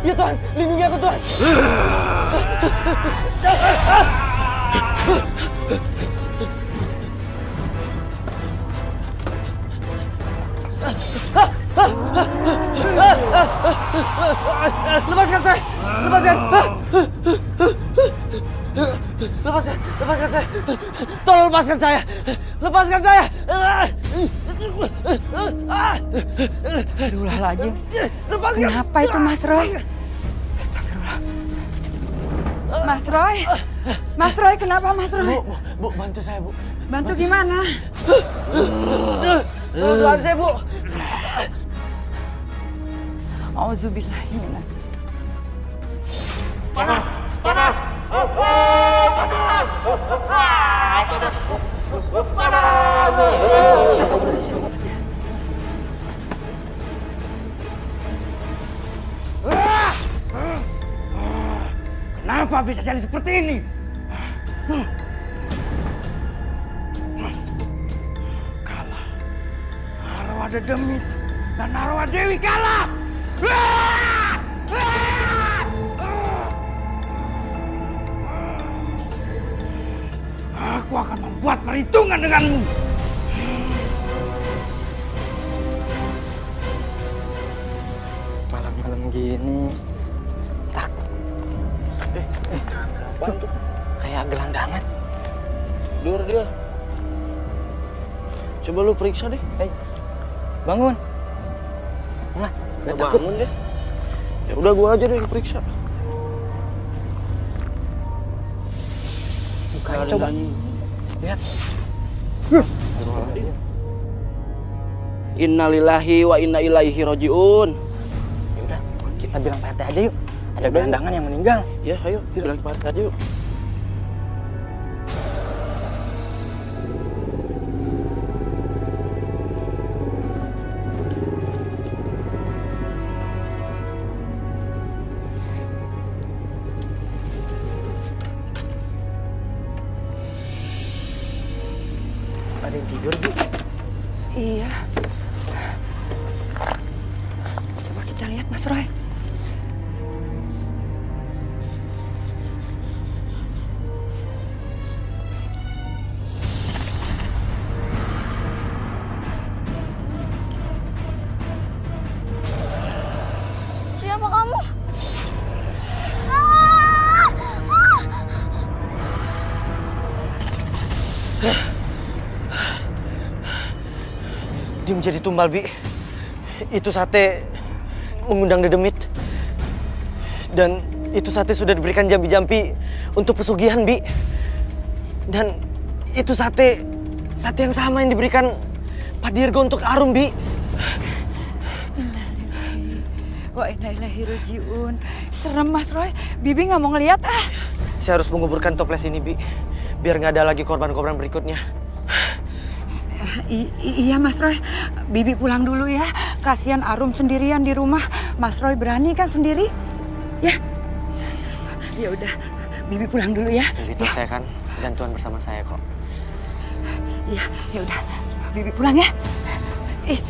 Ya Tuhan, lindungi aku Tuhan. Lepaskan saya! Lepaskan! Lepaskan saya! Tolong lepaskan saya! Lepaskan saya! Astagfirullahaladzim. Lepaskan! Kenapa itu Mas Roy? Astagfirullah. Mas Roy? Mas Roy, kenapa Mas Roy? Bu, bantu saya, Bu. Bantu gimana? Tolong doain saya, Bu. Auzubillahiminasyaitonir. Panas! Panas! Kenapa bisa jadi seperti ini? Kalah. Arwah Dedemit dan arwah Dewi kalah. Aku akan membuat perhitungan denganmu. Malam-malam gini takut. Tuh, kayak gelandangan. Dia. Coba lu periksa deh. Bangun. Nah, udah takut. Bangun deh. Ya udah gua aja deh yang periksa. Mukanya coba. Lihat. Innalillahi wa inna ilaihi rajiun. Ya udah, kita bilang Pak RT aja yuk. Ada gelandangan yang meninggal. Ya, ayo bilang ke Pak RT aja yuk. Ada yang tidur, Bu. Iya. Coba kita lihat Mas Roy. Siapa kamu? Dia menjadi tumbal, Bi. Itu sate mengundang Dedemit. Dan itu sate sudah diberikan jampi-jampi untuk pesugihan, Bi. Dan itu sate yang sama yang diberikan Pak Dirgo untuk Arum, Bi. Innalillahi wa inna ilaihi rajiun. Serem Mas Roy. Bibi nggak mau ngeliat ah. Saya harus menguburkan toples ini, Bi. Biar nggak ada lagi korban-korban berikutnya. Iya Mas Roy, Bibi pulang dulu ya. Kasihan Arum sendirian di rumah. Mas Roy berani kan sendiri? Ya. Ya udah, Bibi pulang dulu ya. Itu saya kan gantuan bersama saya kok. Iya, ya udah. Bibi pulang ya. Ih.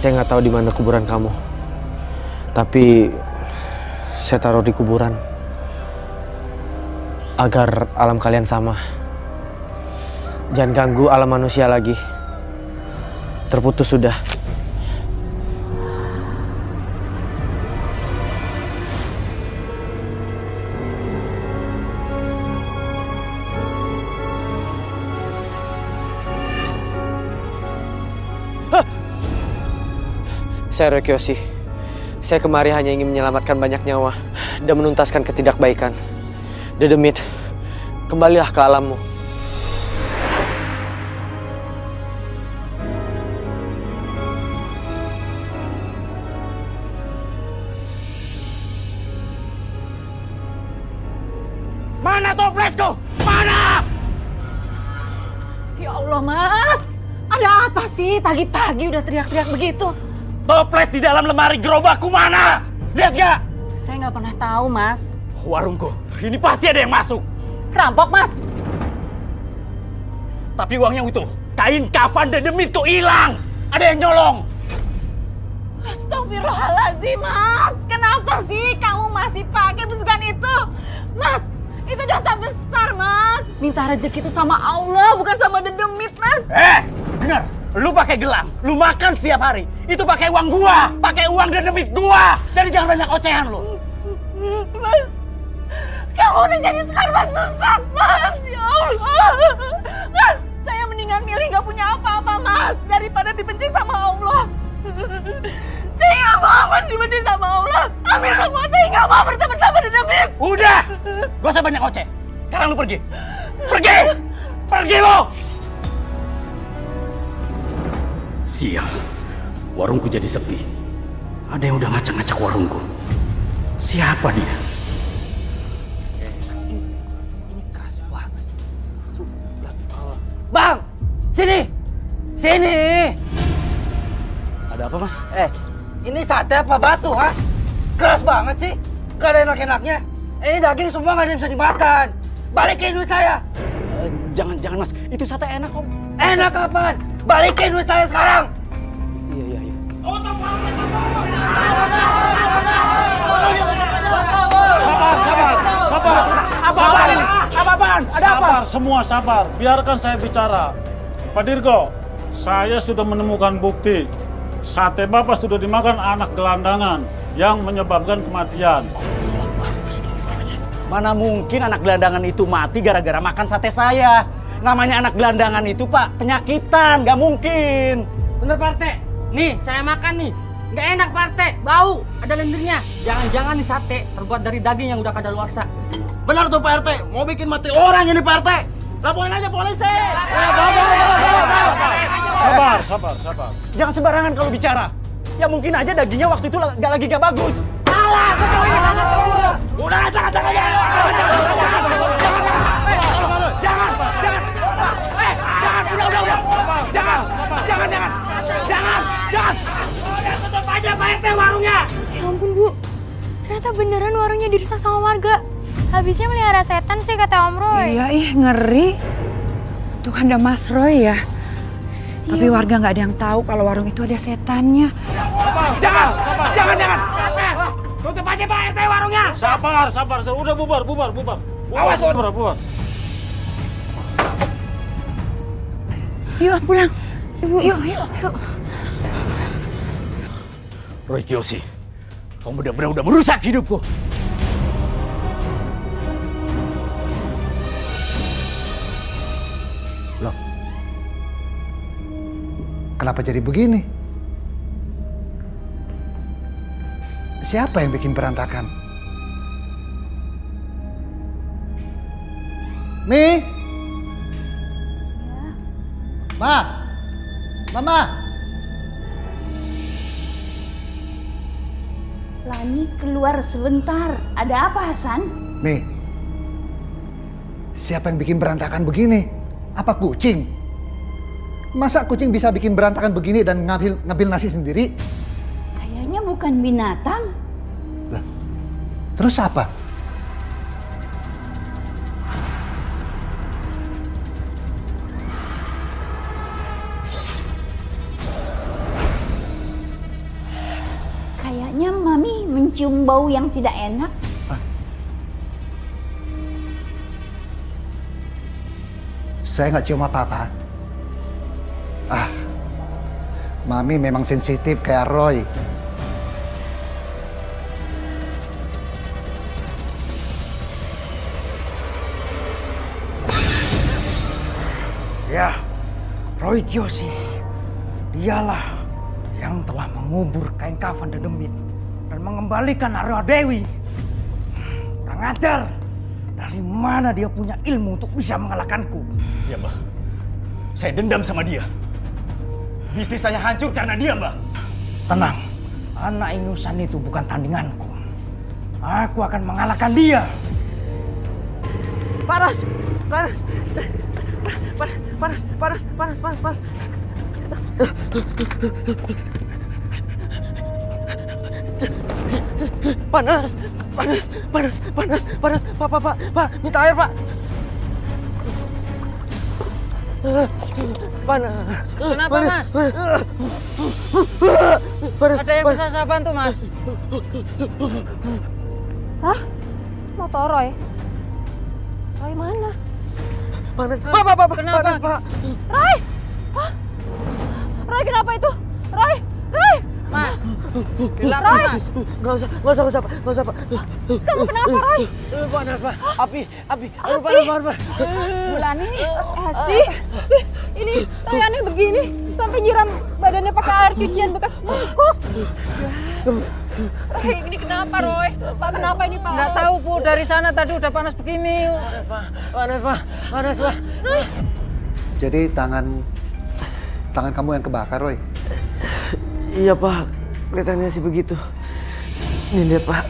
Saya nggak tahu di mana kuburan kamu, tapi saya taruh di kuburan agar alam kalian sama. Jangan ganggu alam manusia lagi. Terputus sudah. Saya Roy Kiyoshi. Saya kemari hanya ingin menyelamatkan banyak nyawa dan menuntaskan ketidakbaikan. Dedemit, kembalilah ke alammu. Mana toplesku? Mana? Ya Allah, Mas. Ada apa sih pagi-pagi udah teriak-teriak begitu? Toples di dalam lemari gerobakku mana? Lihat gak? Saya nggak pernah tahu, Mas. Warungku, ini pasti ada yang masuk. Rampok, Mas. Tapi uangnya utuh. Kain kafan dan demitku hilang. Ada yang nyolong. Astagfirullahaladzim, Mas. Kenapa sih kamu masih pakai busukan itu? Mas, itu dosa besar, Mas. Minta rezeki itu sama Allah, bukan sama dedemit, Mas. Bener. Lu pakai gelang, lu makan setiap hari. Itu pakai uang gua, pakai uang dan demit gua. Jadi jangan banyak ocehan lu. Mas, kamu udah jadi skarban sesat, Mas. Ya Allah. Mas, saya mendingan milih gak punya apa-apa, Mas. Daripada dibenci sama Allah. Saya gak mau, Mas, dibenci sama Allah. Ambil semua, saya gak mau berteman sama dedemit. Udah, gak usah banyak oceh. Sekarang lu pergi. Pergi! Pergi lu! Sial, warungku jadi sepi. Ada yang udah ngacak-ngacak warungku. Siapa dia? Ini keras banget. Bang, sini. Sini. Ada apa, Mas? Ini sate apa batu, ha? Keras banget sih. Gak ada enak-enaknya. Ini daging semua gak ada yang bisa dimakan. Balikin duit saya. Jangan, Mas. Itu sate enak kok. Enak kapan? Balikin duit saya sekarang. Iya. Sabar. Apa-apaan? Ada apa? Sabar, semua sabar. Biarkan saya bicara. Pak Dirgo, saya sudah menemukan bukti. Sate Bapak sudah dimakan anak gelandangan yang menyebabkan kematian. Mana mungkin anak gelandangan itu mati gara-gara makan sate saya. Namanya anak gelandangan itu, Pak, penyakitan. Gak mungkin. Bener, Pak RT. Nih, saya makan nih. Nggak enak, Pak RT. Bau. Ada lendirnya. Jangan-jangan nih sate terbuat dari daging yang udah kadaluarsa. Benar tuh Pak RT, mau bikin mati orang ini Pak RT. Laporin aja polisi. Sabar. Jangan sembarangan kalau bicara. Ya mungkin aja dagingnya waktu itu gak bagus. Udah, jangan. Jangan. Udah tutup aja Pak RT warungnya. Ya ampun, Bu. Ternyata beneran warungnya dirusak sama warga. Habisnya melihara setan sih kata Om Roy. Iya, ngeri. Tuh ada Mas Roy ya. Tapi Iya. warga nggak ada yang tahu kalau warung itu ada setannya. Jangan. Tutup aja Pak RT warungnya. Sabar. Udah bubar. Awas, Bubar. Yuk pulang. Ibu, yuk. Roy Kiyoshi, kamu benar-benar udah merusak hidupku. Loh, kenapa jadi begini? Siapa yang bikin berantakan? Mi? Mama? Lani keluar sebentar. Ada apa, Hasan? Mi, siapa yang bikin berantakan begini? Apa kucing? Masa kucing bisa bikin berantakan begini dan ngambil nasi sendiri? Kayaknya bukan binatang. Lah, terus apa? Kayaknya Mami mencium bau yang tidak enak. Saya nggak cium apa-apa. Mami memang sensitif kayak Roy. Ya, Roy Kiyoshi. Dialah yang telah mengubur kain kafan dan demit dan mengembalikan arwah Dewi. Kurang ajar. Dari mana dia punya ilmu untuk bisa mengalahkanku? Ya, Mbak. Saya dendam sama dia. Bisnis saya hancur karena dia, Mbak. Tenang, anak Inusan itu bukan tandinganku. Aku akan mengalahkan dia. Paras. panas. Panas. Pak, minta air, Pak. Panas. Kenapa, Mas? Ada yang bisa saya bantu, Mas? Hah? Motor Roy? Roy mana? Panas. Pak. Kenapa? Panas, Pak. Roy! Hah? Roy kenapa itu? Roy! Mas, gelap, Roy! Mas. Nggak usah, Pak. Kamu kenapa, Roy? Panas, Pak. Api. Aduh, panas banget, Pak. Bulani, sih, ini Roy aneh begini. Sampai nyiram badannya pakai air cucian bekas mangkok. Roy, ini kenapa, Roy? Pak, kenapa ini, Pak? Nggak tahu, Bu. Dari sana tadi udah panas begini. Panas, Pak. Jadi tangan kamu yang kebakar, Roy. Iya, Pak. Kelihatannya sih begitu. Nih, lihat, Pak.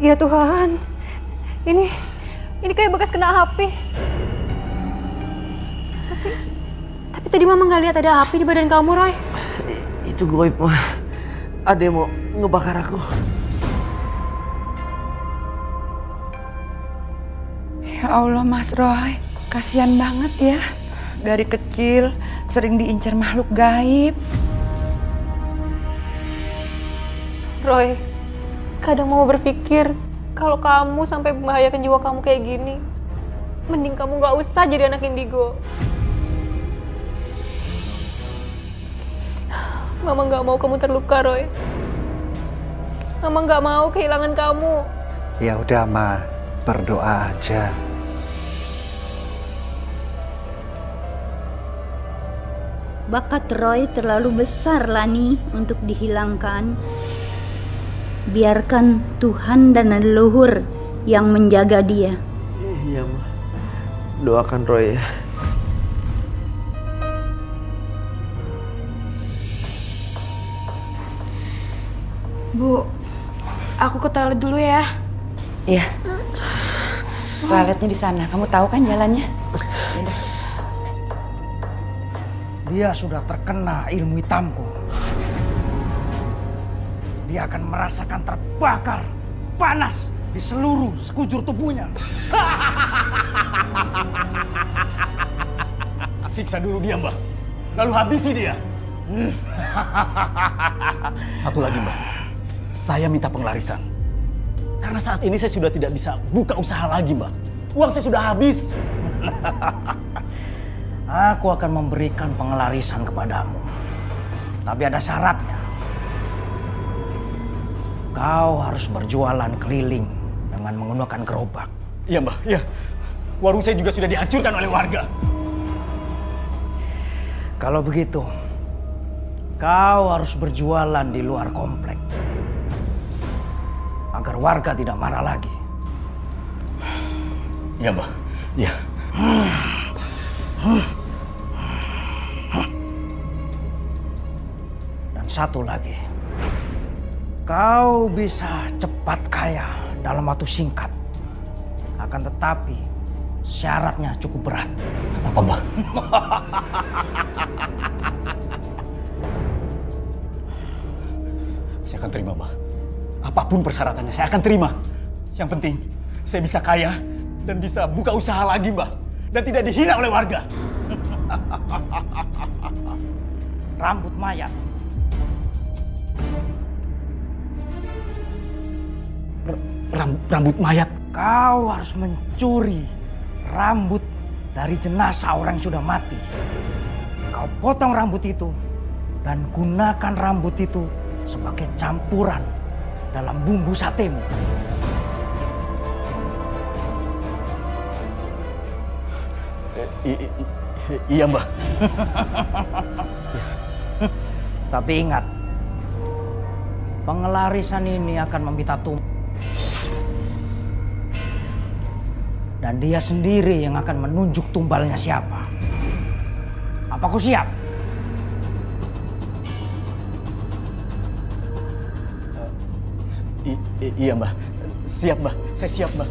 Ya Tuhan, ini kayak bekas kena api. Tapi tadi Mama nggak lihat ada api di badan kamu, Roy. Itu goib, Ma. Ada yang mau ngebakar aku. Ya Allah, Mas Roy, kasihan banget ya. Dari kecil sering diincar makhluk gaib. Roy, kadang mau berpikir kalau kamu sampai membahayakan jiwa kamu kayak gini, mending kamu nggak usah jadi anak indigo. Mama nggak mau kamu terluka, Roy. Mama nggak mau kehilangan kamu. Ya udah, Ma, berdoa aja. Bakat Roy terlalu besar, Lani, untuk dihilangkan. Biarkan Tuhan dan leluhur yang menjaga dia. Iya, Ma. Doakan Roy ya. Bu, aku ke toilet dulu ya. Iya. Toiletnya di sana. Kamu tahu kan jalannya? Dia sudah terkena ilmu hitamku. Dia akan merasakan terbakar, panas di seluruh sekujur tubuhnya. Siksa dulu dia, Mbah. Lalu habisi dia. Satu lagi, Mbah. Saya minta pengelarisan. Karena saat ini saya sudah tidak bisa buka usaha lagi, Mbah. Uang saya sudah habis. Aku akan memberikan pengelarisan kepadamu. Tapi ada syaratnya. Kau harus berjualan keliling dengan menggunakan gerobak. Iya, Mbah. Iya. Warung saya juga sudah dihancurkan oleh warga. Kalau begitu, kau harus berjualan di luar komplek. Agar warga tidak marah lagi. Iya, Mbah. Iya. Dan satu lagi. Kau bisa cepat kaya dalam waktu singkat. Akan tetapi syaratnya cukup berat. Apa, Mbah? Saya akan terima, Mbah. Apapun persyaratannya, saya akan terima. Yang penting, saya bisa kaya dan bisa buka usaha lagi, Mbah. Dan tidak dihina oleh warga. Rambut mayat. Rambut mayat? Kau harus mencuri rambut dari jenazah orang yang sudah mati. Kau potong rambut itu dan gunakan rambut itu sebagai campuran dalam bumbu satemu. Iya, Mbah. Tapi ingat, pengelarisan ini akan meminta tumbal. Dan dia sendiri yang akan menunjuk tumbalnya siapa. Apa kau siap? Iya, Mbah. Siap, Mbah. Saya siap, Mbah.